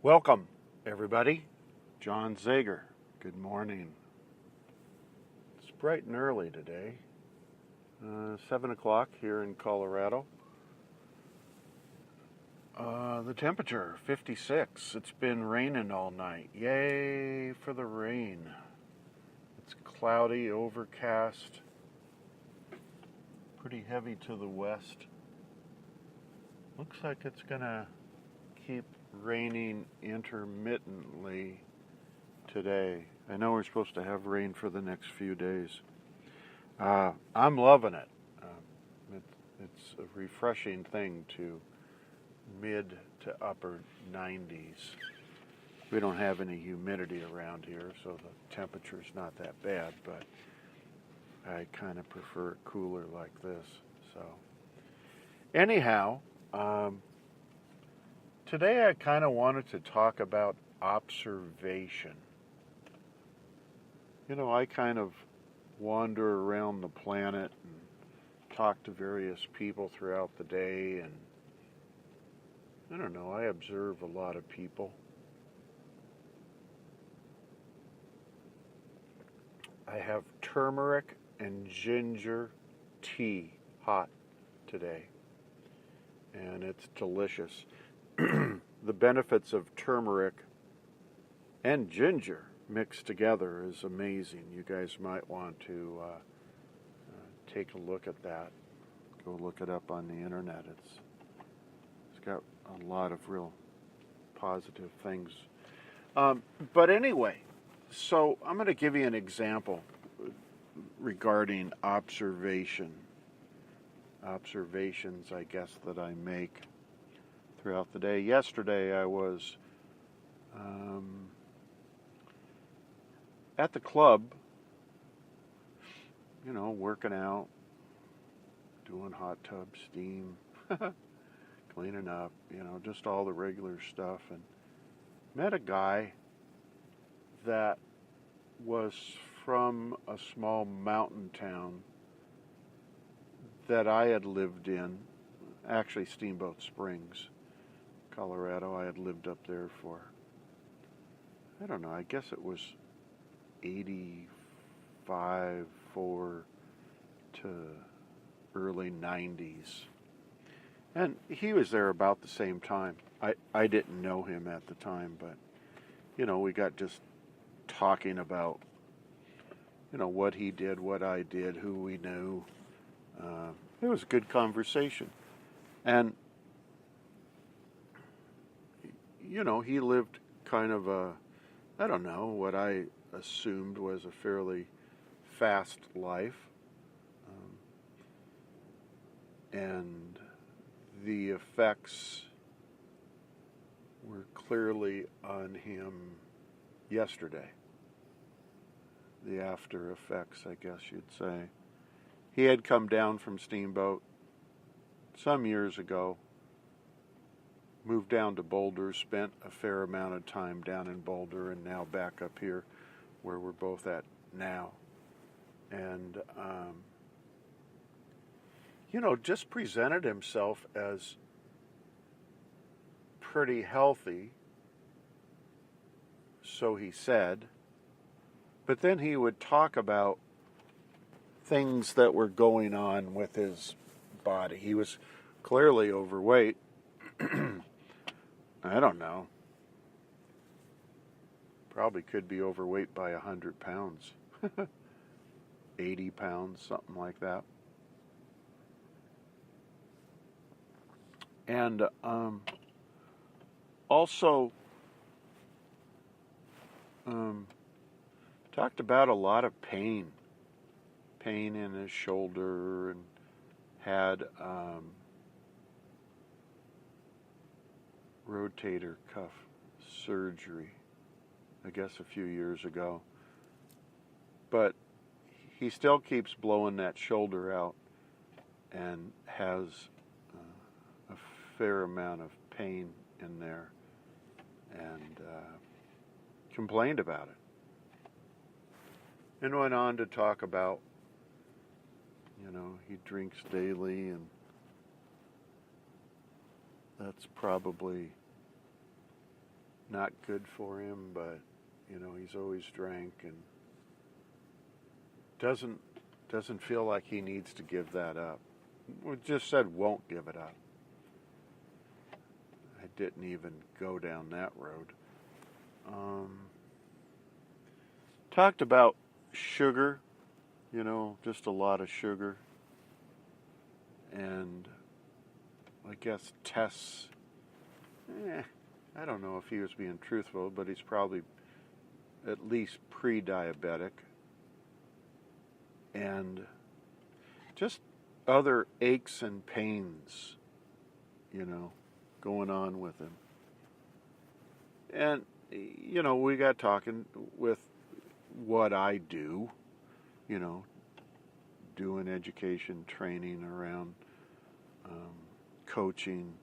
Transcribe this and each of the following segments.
Welcome, everybody. John Zager. Good morning. It's bright and early today. 7 o'clock here in Colorado. The temperature, 56. It's been raining all night. Yay for the rain. It's cloudy, overcast, pretty heavy to the west. Looks like it's going to keep raining intermittently today. I know we're supposed to have rain for the next few days. I'm loving it. It's a refreshing thing to mid to upper 90s. We don't have any humidity around here, so the temperature's not that bad, but I kind of prefer it cooler like this. So, anyhow, today I kind of wanted to talk about observation. You know, I kind of wander around the planet and talk to various people throughout the day, and I don't know, I observe a lot of people. I have turmeric and ginger tea hot today, and it's delicious. The benefits of turmeric and ginger mixed together is amazing. You guys might want to take a look at that. Go look it up on the internet. It's got a lot of real positive things. But anyway, so I'm going to give you an example regarding observations, I guess, that I make throughout the day. Yesterday I was at the club, you know, working out, doing hot tub steam, cleaning up, you know, just all the regular stuff, and met a guy that was from a small mountain town that I had lived in, actually Steamboat Springs, Colorado. I had lived up there for, I don't know, I guess it was 85 to early 90s. And he was there about the same time. I didn't know him at the time, but, you know, we got just talking about, you know, what he did, what I did, who we knew. It was a good conversation. And, you know, he lived kind of a, I don't know, what I assumed was a fairly fast life. And the effects were clearly on him yesterday. The after effects, I guess you'd say. He had come down from Steamboat some years ago, moved down to Boulder, spent a fair amount of time down in Boulder, and now back up here where we're both at now. And, you know, just presented himself as pretty healthy, so he said. But then he would talk about things that were going on with his body. He was clearly overweight. I don't know. Probably could be overweight by 100 pounds. 80 pounds, something like that. And also talked about a lot of pain in his shoulder, and had rotator cuff surgery, I guess a few years ago. But he still keeps blowing that shoulder out and has a fair amount of pain in there, and complained about it. And went on to talk about, you know, he drinks daily, and that's probably, not good for him, but he's always drank and doesn't feel like he needs to give that up. We just said won't give it up. I didn't even go down that road. Talked about sugar, just a lot of sugar. And I guess tests, I don't know if he was being truthful, but he's probably at least pre-diabetic. And just other aches and pains, going on with him. And, we got talking with what I do, doing education training around coaching,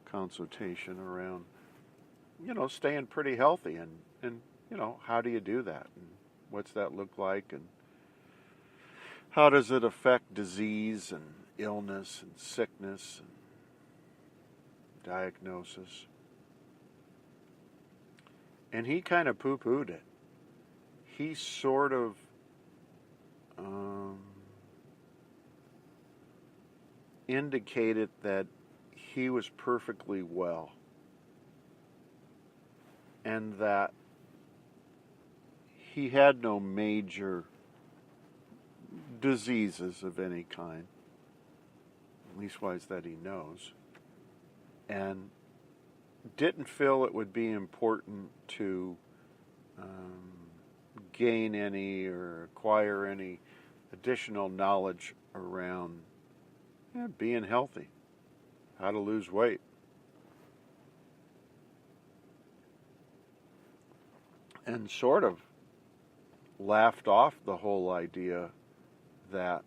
consultation around, staying pretty healthy and how do you do that? And what's that look like? And how does it affect disease and illness and sickness and diagnosis? And he kind of poo-pooed it. He sort of indicated that he was perfectly well and that he had no major diseases of any kind, leastwise that he knows, and didn't feel it would be important to gain any or acquire any additional knowledge around being healthy, how to lose weight. And sort of laughed off the whole idea that,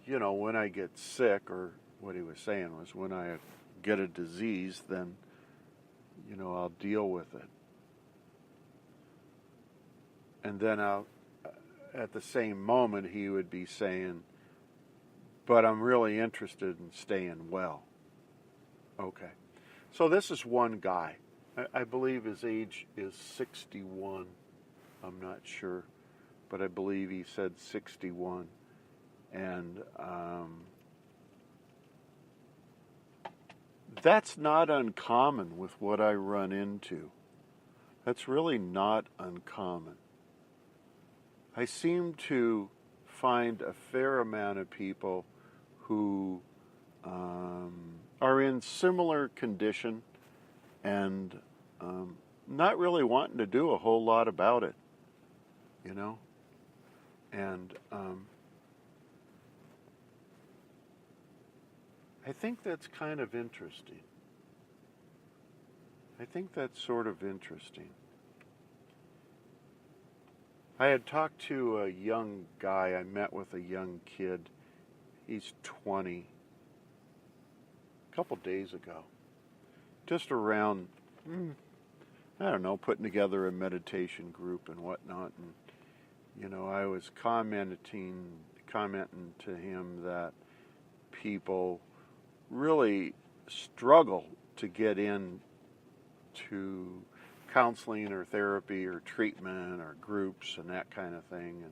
when I get sick, or what he was saying was when I get a disease, then, I'll deal with it. And then at the same moment, he would be saying, but I'm really interested in staying well. Okay. So this is one guy. I believe his age is 61. I'm not sure. But I believe he said 61. And that's not uncommon with what I run into. That's really not uncommon. I seem to find a fair amount of people who are in similar condition and not really wanting to do a whole lot about it, And I think that's kind of interesting. I think that's sort of interesting. I had talked to a young guy. I met with a young kid. He's 20. A couple days ago. Just around, I don't know, putting together a meditation group and whatnot. And, I was commenting to him that people really struggle to get in to counseling or therapy or treatment or groups and that kind of thing.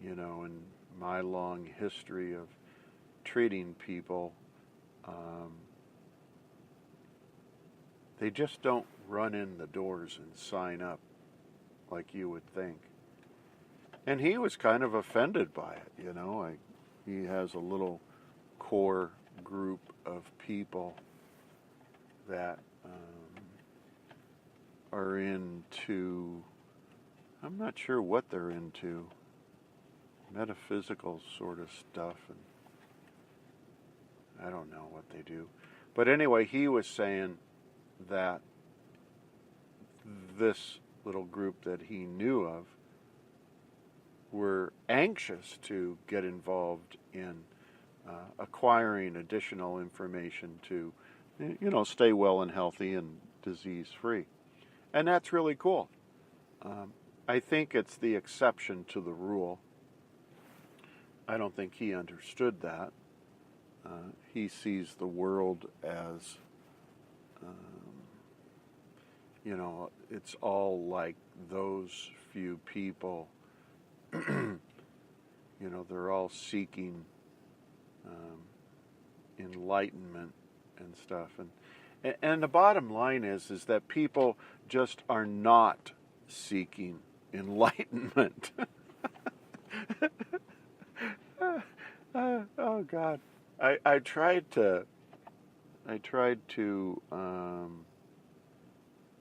And, in my long history of treating people, they just don't run in the doors and sign up like you would think. And he was kind of offended by it, he has a little core group of people that are into, I'm not sure what they're into, metaphysical sort of stuff, and I don't know what they do. But anyway, he was saying that this little group that he knew of were anxious to get involved in acquiring additional information to, stay well and healthy and disease-free. And that's really cool. I think it's the exception to the rule. I don't think he understood that. He sees the world as it's all like those few people. They're all seeking enlightenment and stuff, and the bottom line is that people just are not seeking enlightenment. Oh God, I tried to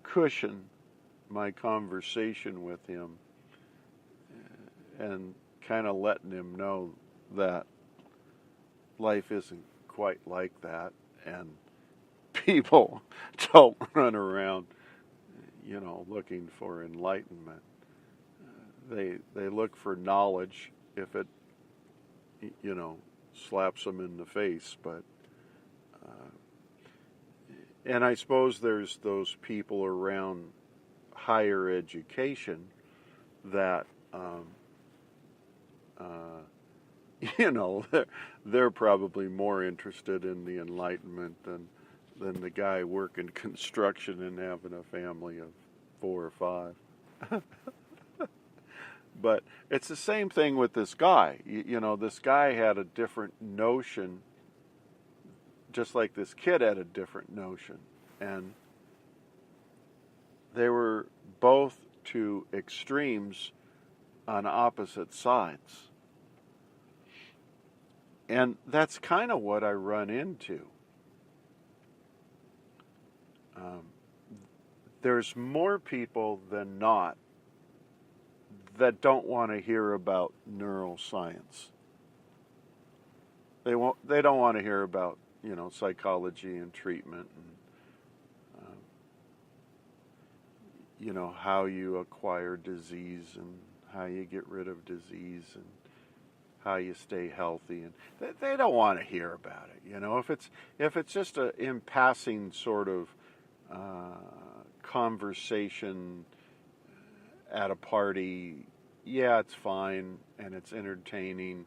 cushion my conversation with him and kind of letting him know that life isn't quite like that, and people don't run around, looking for enlightenment. They look for knowledge if it, slaps them in the face. But and I suppose there's those people around higher education that they're probably more interested in the enlightenment than the guy working construction and having a family of 4 or 5. But it's the same thing with this guy. This guy had a different notion, just like this kid had a different notion. And they were both to extremes on opposite sides. And that's kind of what I run into. There's more people than not that don't want to hear about neuroscience. They don't want to hear about psychology and treatment and how you acquire disease and how you get rid of disease and how you stay healthy, and they don't want to hear about it. If it's just a in passing sort of conversation at a party, yeah, it's fine and it's entertaining,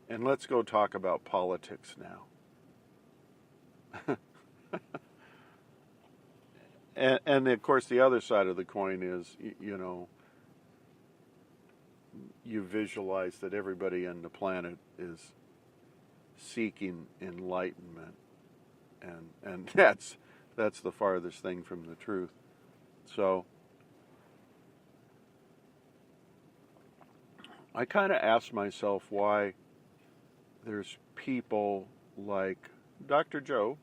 and let's go talk about politics now. and of course the other side of the coin is, you visualize that everybody on the planet is seeking enlightenment, and that's the farthest thing from the truth. So I kind of asked myself why there's people like Dr. Joe,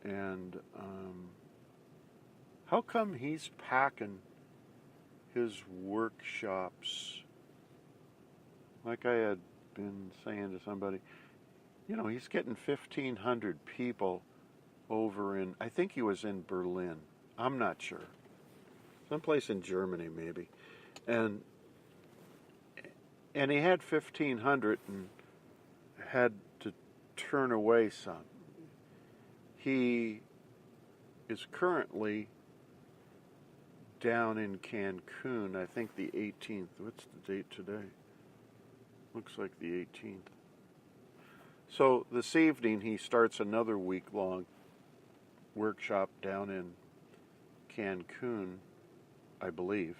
and how come he's packing his workshops, like I had been saying to somebody, he's getting 1,500 people over in, I think he was in Berlin, I'm not sure, someplace in Germany maybe, and he had 1,500 and had to turn away some. He is currently down in Cancun, I think the 18th. What's the date today? Looks like the 18th. So this evening he starts another week-long workshop down in Cancun, I believe.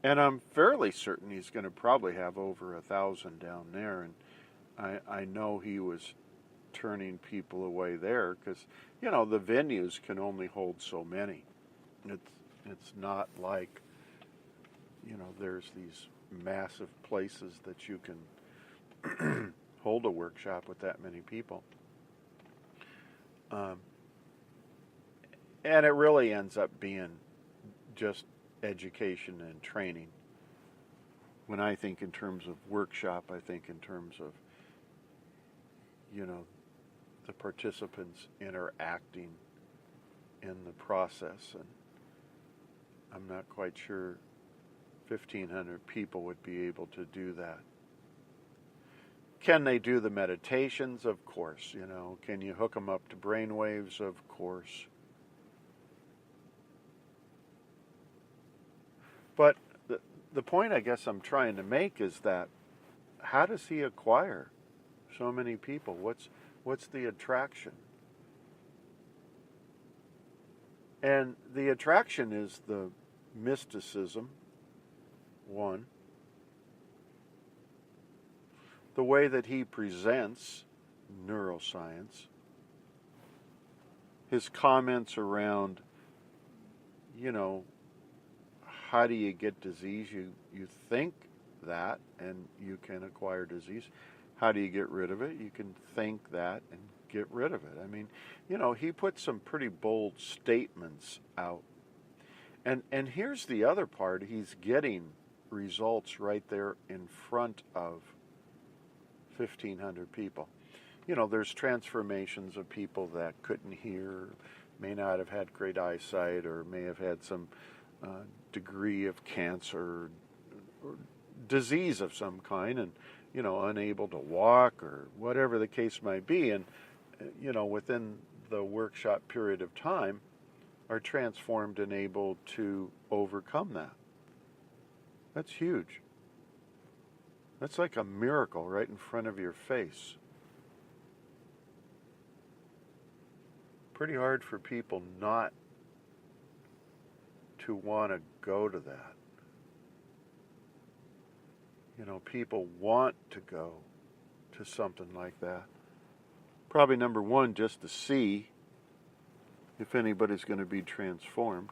And I'm fairly certain he's going to probably have over 1,000 down there. And I know he was turning people away there because, the venues can only hold so many. It's not like, there's these massive places that you can hold a workshop with that many people. And it really ends up being just education and training. When I think in terms of workshop, I think in terms of, the participants interacting in the process. And I'm not quite sure 1,500 people would be able to do that. Can they do the meditations? Of course. Can you hook them up to brainwaves? Of course. But the point I guess I'm trying to make is that how does he acquire so many people? What's the attraction? And the attraction is the mysticism, one. The way that he presents neuroscience. His comments around, how do you get disease? You think that and you can acquire disease. How do you get rid of it? You can think that and get rid of it. I mean, he put some pretty bold statements out. And here's the other part. He's getting results right there in front of 1,500 people. There's transformations of people that couldn't hear, may not have had great eyesight, or may have had some degree of cancer or disease of some kind, and unable to walk or whatever the case might be. And within the workshop period of time, are transformed and able to overcome that. That's huge. That's like a miracle right in front of your face. Pretty hard for people not to want to go to that. People want to go to something like that. Probably number one, just to see if anybody's going to be transformed.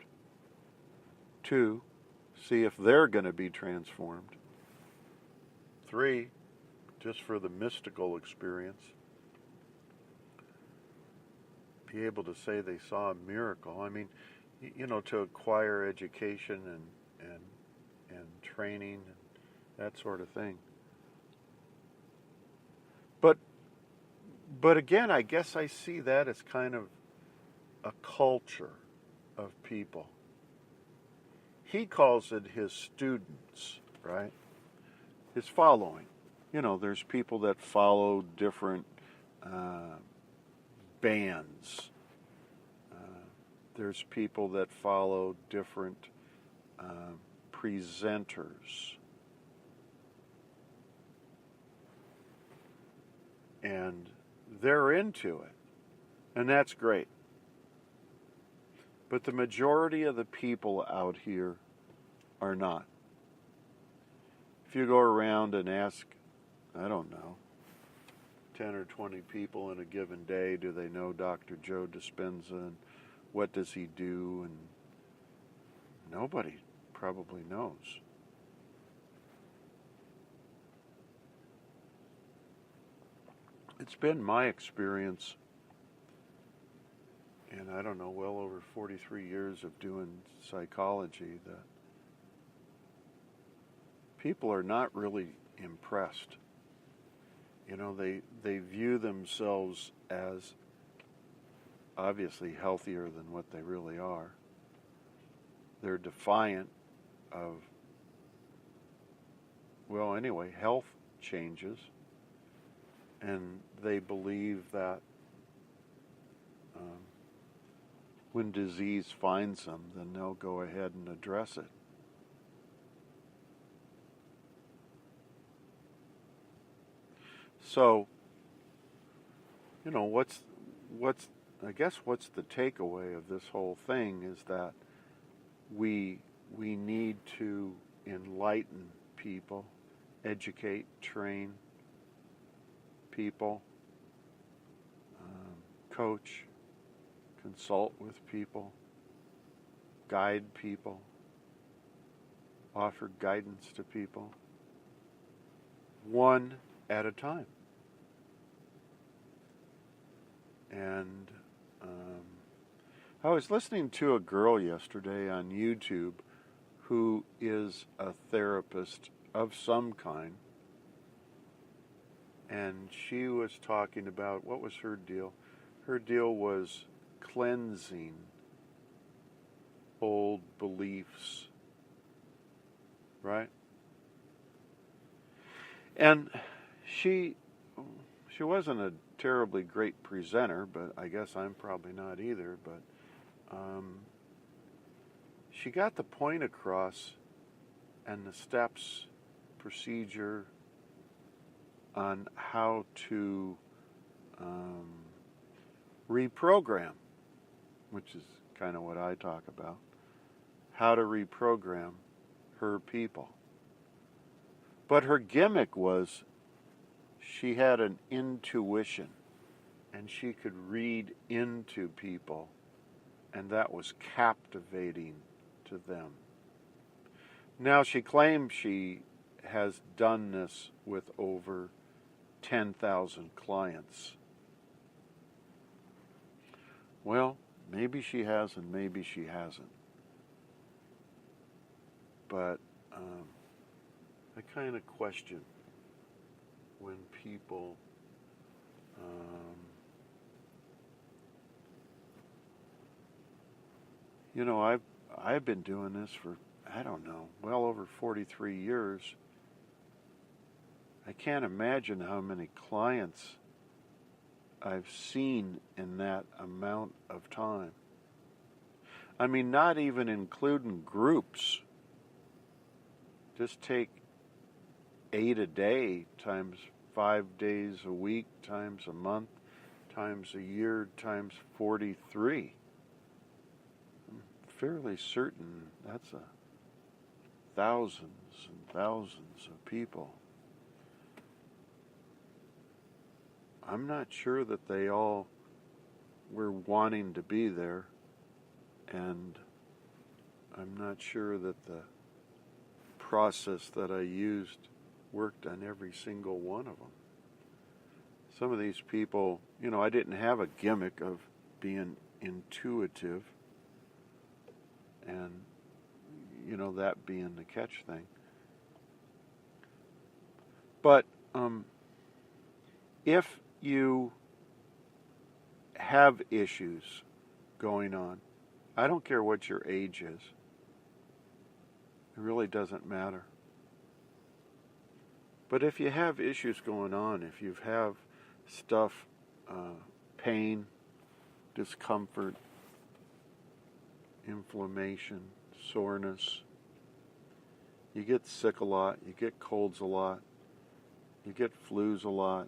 Two, see if they're going to be transformed. Three, just for the mystical experience. Be able to say they saw a miracle. I mean, to acquire education and training and that sort of thing. But again, I guess I see that as kind of a culture of people. He calls it his students, right? His following. There's people that follow different bands. There's people that follow different presenters. And they're into it. And that's great. But the majority of the people out here are not. If you go around and ask, I don't know, 10 or 20 people in a given day, do they know Dr. Joe Dispenza and what does he do? And nobody probably knows. It's been my experience, and I don't know, well over 43 years of doing psychology, that people are not really impressed. They view themselves as obviously healthier than what they really are. They're defiant of, health changes. And they believe that when disease finds them, then they'll go ahead and address it. So, what's the takeaway of this whole thing is that we need to enlighten people, educate, train people, coach, consult with people, guide people, offer guidance to people, one at a time. And I was listening to a girl yesterday on YouTube who is a therapist of some kind. And she was talking about, what was her deal? Her deal was cleansing old beliefs, right? And she wasn't a terribly great presenter, but I guess I'm probably not either, but she got the point across and the steps, procedure on how to reprogram, which is kind of what I talk about. How to reprogram her people. But her gimmick was she had an intuition, and she could read into people, and that was captivating to them. Now, she claims she has done this with over 10,000 clients. Well, maybe she has and maybe she hasn't. But I kind of question when people I've been doing this for, I don't know, well over 43 years. I can't imagine how many clients I've seen in that amount of time. I mean, not even including groups. Just take 8 a day times 5 days a week times a month times a year times 43. I'm fairly certain that's thousands and thousands of people. I'm not sure that they all were wanting to be there, and I'm not sure that the process that I used worked on every single one of them. Some of these people, I didn't have a gimmick of being intuitive, and, that being the catch thing. But if you have issues going on, I don't care what your age is. It really doesn't matter. But if you have issues going on, if you have stuff, pain, discomfort, inflammation, soreness, you get sick a lot, you get colds a lot, you get flus a lot,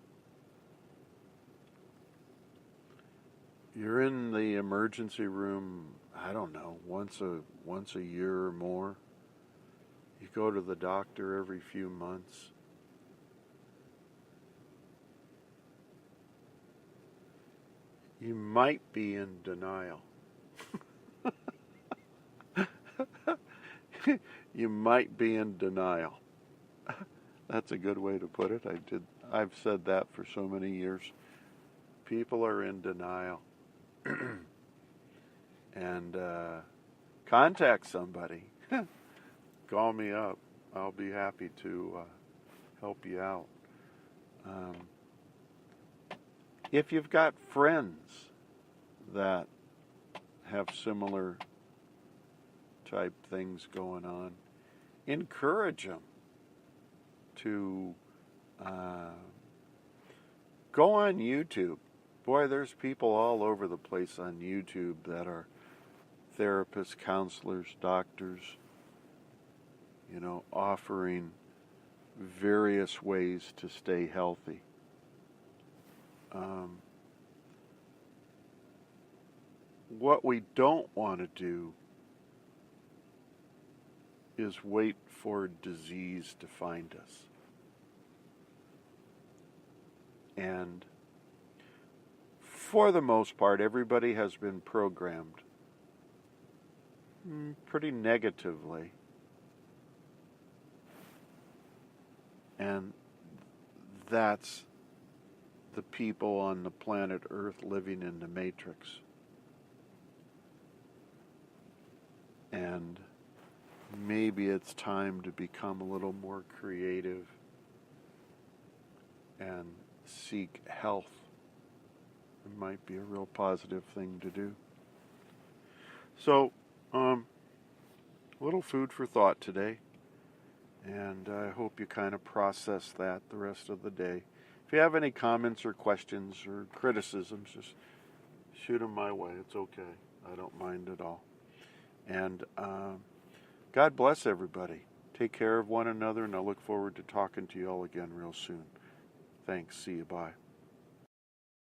you're in the emergency room, I don't know, once a year or more. You go to the doctor every few months. You might be in denial. You might be in denial. That's a good way to put it. I've said that for so many years. People are in denial. And contact somebody. Call me up. I'll be happy to help you out. If you've got friends that have similar type things going on, encourage them to go on YouTube. Boy, there's people all over the place on YouTube that are therapists, counselors, doctors, offering various ways to stay healthy. What we don't want to do is wait for disease to find us. And for the most part, everybody has been programmed pretty negatively. And that's the people on the planet Earth living in the Matrix. And maybe it's time to become a little more creative and seek health. It might be a real positive thing to do. So, a little food for thought today. And I hope you kind of process that the rest of the day. If you have any comments or questions or criticisms, just shoot them my way. It's okay. I don't mind at all. And God bless everybody. Take care of one another, and I look forward to talking to you all again real soon. Thanks. See you. Bye.